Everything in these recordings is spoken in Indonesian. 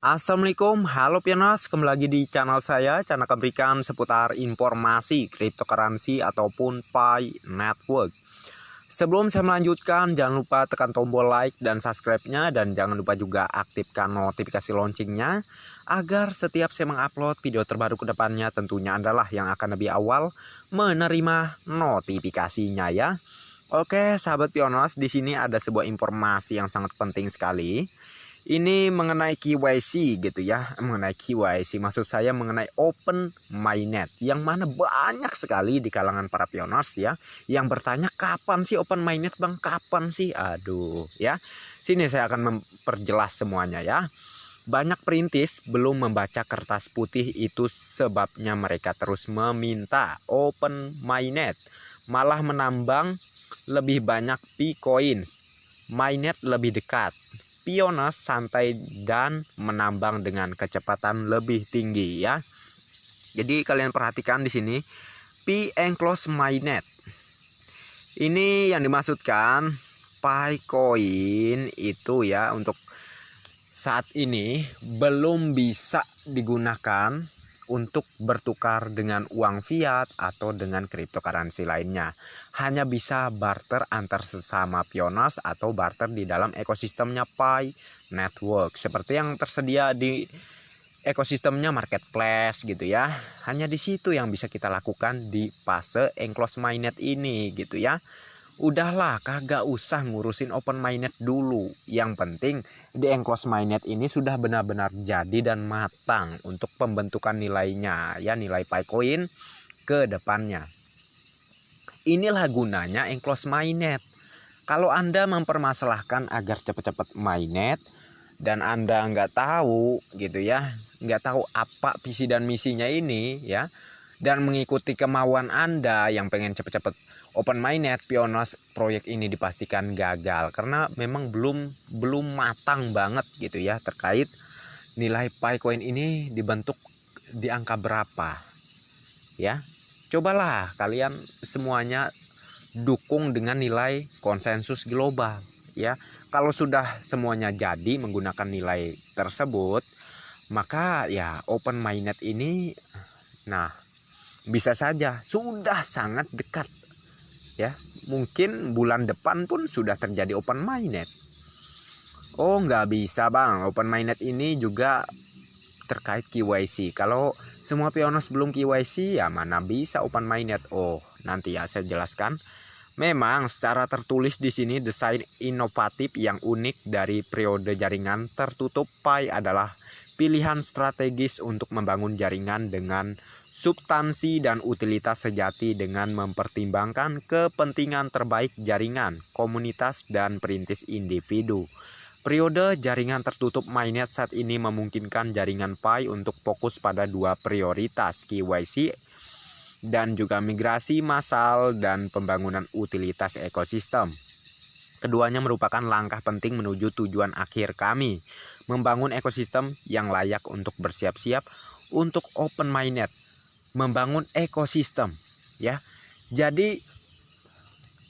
Assalamualaikum, halo Pionas, kembali lagi di channel saya. Channel akan berikan seputar informasi cryptocurrency ataupun Pi Network. Sebelum saya melanjutkan, jangan lupa tekan tombol like dan subscribe-nya, dan jangan lupa juga aktifkan notifikasi launchingnya agar setiap saya mengupload video terbaru ke depannya tentunya adalah yang akan lebih awal menerima notifikasinya ya. Oke, sahabat Pionas, di sini ada sebuah informasi yang sangat penting sekali. Ini mengenai KYC gitu ya, mengenai KYC maksud saya mengenai open mainnet, yang mana banyak sekali di kalangan para pioners ya yang bertanya, kapan sih open mainnet bang, kapan sih? Aduh ya, sini saya akan memperjelas semuanya ya. Banyak perintis belum membaca kertas putih, itu sebabnya mereka terus meminta open mainnet, malah menambang lebih banyak P-coins. Mainnet lebih dekat, Pioneers santai dan menambang dengan kecepatan lebih tinggi ya. Jadi kalian perhatikan di sini P enclosed mainnet. Ini yang dimaksudkan Picoin itu ya, untuk saat ini belum bisa digunakan untuk bertukar dengan uang fiat atau dengan cryptocurrency lainnya. Hanya bisa barter antar sesama pioners atau barter di dalam ekosistemnya Pi Network, seperti yang tersedia di ekosistemnya marketplace gitu ya. Hanya di situ yang bisa kita lakukan di fase enclosed mainnet ini gitu ya. Udahlah, kagak usah ngurusin open mainnet dulu. Yang penting di enclosed mainnet ini sudah benar-benar jadi dan matang untuk pembentukan nilainya ya, nilai Picoin ke depannya. Inilah gunanya enclosed mainnet. Kalau Anda mempermasalahkan agar cepat-cepat mainnet dan Anda nggak tahu gitu ya, nggak tahu apa visi dan misinya ini ya, dan mengikuti kemauan Anda yang pengen cepet-cepet open mainnet, Pioneers, proyek ini dipastikan gagal karena memang belum matang banget gitu ya terkait nilai Picoin ini dibentuk di angka berapa ya. Cobalah kalian semuanya dukung dengan nilai konsensus global ya. Kalau sudah semuanya jadi menggunakan nilai tersebut, maka ya open mainnet ini nah bisa saja sudah sangat dekat ya, mungkin bulan depan pun sudah terjadi open mainnet. Oh nggak bisa bang, open mainnet ini juga terkait KYC. Kalau semua pioners belum KYC ya mana bisa open mainnet. Oh nanti ya saya jelaskan. Memang secara tertulis di sini desain inovatif yang unik dari periode jaringan tertutup Pi adalah pilihan strategis untuk membangun jaringan dengan substansi dan utilitas sejati dengan mempertimbangkan kepentingan terbaik jaringan, komunitas, dan perintis individu. Periode jaringan tertutup mainnet saat ini memungkinkan jaringan Pi untuk fokus pada dua prioritas, KYC dan juga migrasi massal dan pembangunan utilitas ekosistem. Keduanya merupakan langkah penting menuju tujuan akhir kami, membangun ekosistem yang layak untuk bersiap-siap untuk open mainnet, membangun ekosistem ya. Jadi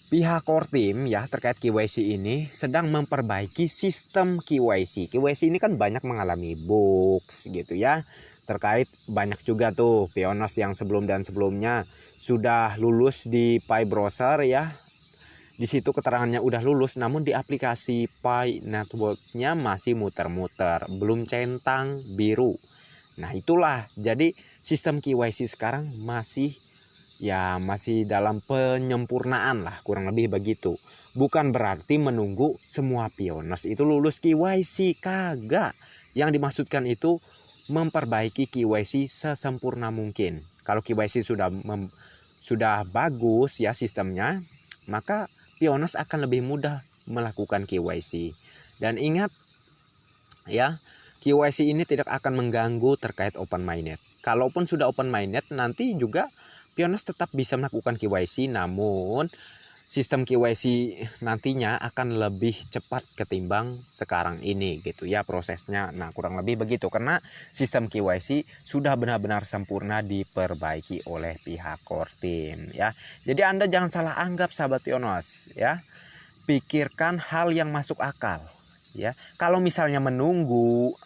pihak core team ya terkait KYC ini sedang memperbaiki sistem KYC. KYC ini kan banyak mengalami bugs gitu ya. Terkait banyak juga tuh pioners yang sebelum dan sebelumnya sudah lulus di Pi browser ya. Di situ keterangannya udah lulus, namun di aplikasi Pi Network-nya masih muter-muter, belum centang biru. Nah, itulah. Jadi sistem KYC sekarang masih dalam penyempurnaan lah, kurang lebih begitu. Bukan berarti menunggu semua pioners itu lulus KYC, kagak. Yang dimaksudkan itu memperbaiki KYC sesempurna mungkin. Kalau KYC sudah bagus ya sistemnya, maka pioners akan lebih mudah melakukan KYC. Dan ingat ya, KYC ini tidak akan mengganggu terkait open mainnet. Kalaupun sudah open mainnet, nanti juga pioners tetap bisa melakukan KYC, namun sistem KYC nantinya akan lebih cepat ketimbang sekarang ini gitu ya prosesnya. Nah kurang lebih begitu, karena sistem KYC sudah benar-benar sempurna diperbaiki oleh pihak core team ya. Jadi Anda jangan salah anggap sahabat pioners ya. Pikirkan hal yang masuk akal ya. Kalau misalnya menunggu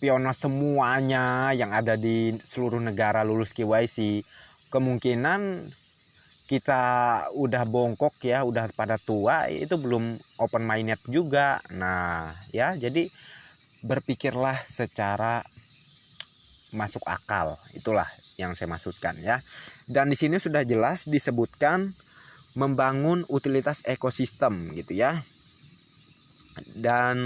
pionas semuanya yang ada di seluruh negara lulus KYC, kemungkinan kita udah bongkok ya, udah pada tua, itu belum open minded juga. Nah ya, jadi berpikirlah secara masuk akal, itulah yang saya maksudkan ya. Dan di sini sudah jelas disebutkan membangun utilitas ekosistem gitu ya. Dan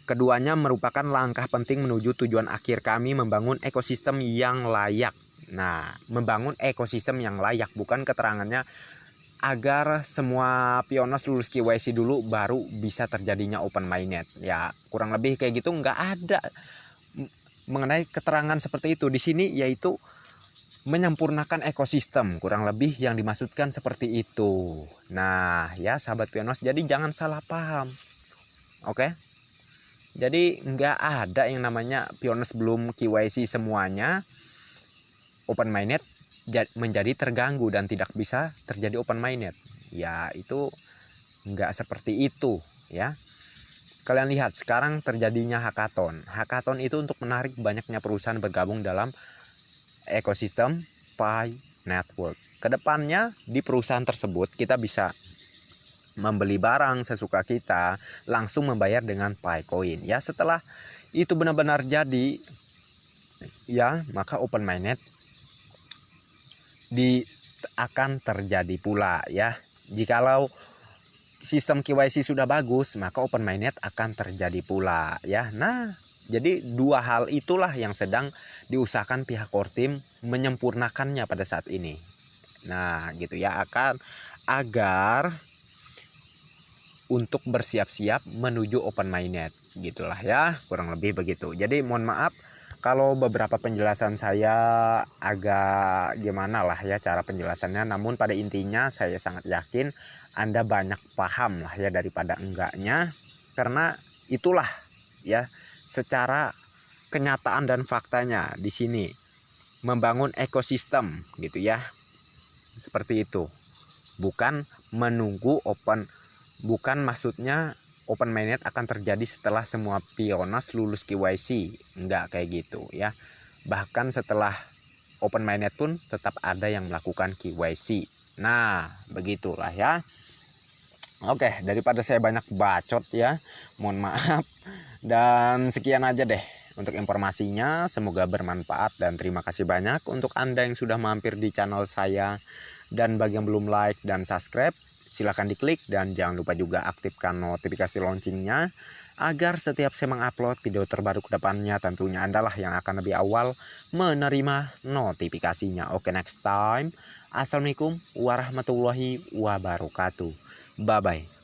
keduanya merupakan langkah penting menuju tujuan akhir kami, membangun ekosistem yang layak. Nah, membangun ekosistem yang layak, bukan keterangannya agar semua pionas lulus KYC dulu baru bisa terjadinya open minded. Ya, kurang lebih kayak gitu, nggak ada mengenai keterangan seperti itu di sini, yaitu menyempurnakan ekosistem, kurang lebih yang dimaksudkan seperti itu. Nah ya sahabat pionas, jadi jangan salah paham. Oke, jadi nggak ada yang namanya pionas belum KYC semuanya open minded menjadi terganggu dan tidak bisa terjadi open minded. Ya itu nggak seperti itu ya. Kalian lihat sekarang terjadinya hackathon. Hackathon itu untuk menarik banyaknya perusahaan bergabung dalam ekosistem Pi Network. Kedepannya di perusahaan tersebut kita bisa membeli barang sesuka kita, langsung membayar dengan Pi Coin. Ya setelah itu benar-benar jadi, ya maka open minded akan terjadi pula ya. Jikalau sistem KYC sudah bagus, maka open minded akan terjadi pula ya. Nah, jadi dua hal itulah yang sedang diusahakan pihak core team menyempurnakannya pada saat ini. Nah, gitu ya, agar untuk bersiap-siap menuju open minded, gitulah ya, kurang lebih begitu. Jadi mohon maaf kalau beberapa penjelasan saya agak gimana lah ya cara penjelasannya, namun pada intinya saya sangat yakin Anda banyak paham lah ya daripada enggaknya, karena itulah ya secara kenyataan dan faktanya di sini membangun ekosistem gitu ya, seperti itu. Bukan menunggu bukan maksudnya open minded akan terjadi setelah semua pionas lulus KYC, enggak kayak gitu ya. Bahkan setelah open minded pun tetap ada yang melakukan KYC. Nah begitulah ya. Oke, daripada saya banyak bacot ya, mohon maaf. Dan sekian aja deh untuk informasinya, semoga bermanfaat dan terima kasih banyak untuk Anda yang sudah mampir di channel saya. Dan bagi yang belum like dan subscribe, silahkan diklik dan jangan lupa juga aktifkan notifikasi loncengnya agar setiap saya mengupload video terbaru ke depannya tentunya Anda lah yang akan lebih awal menerima notifikasinya. Oke, next time. Assalamualaikum warahmatullahi wabarakatuh. Bye bye.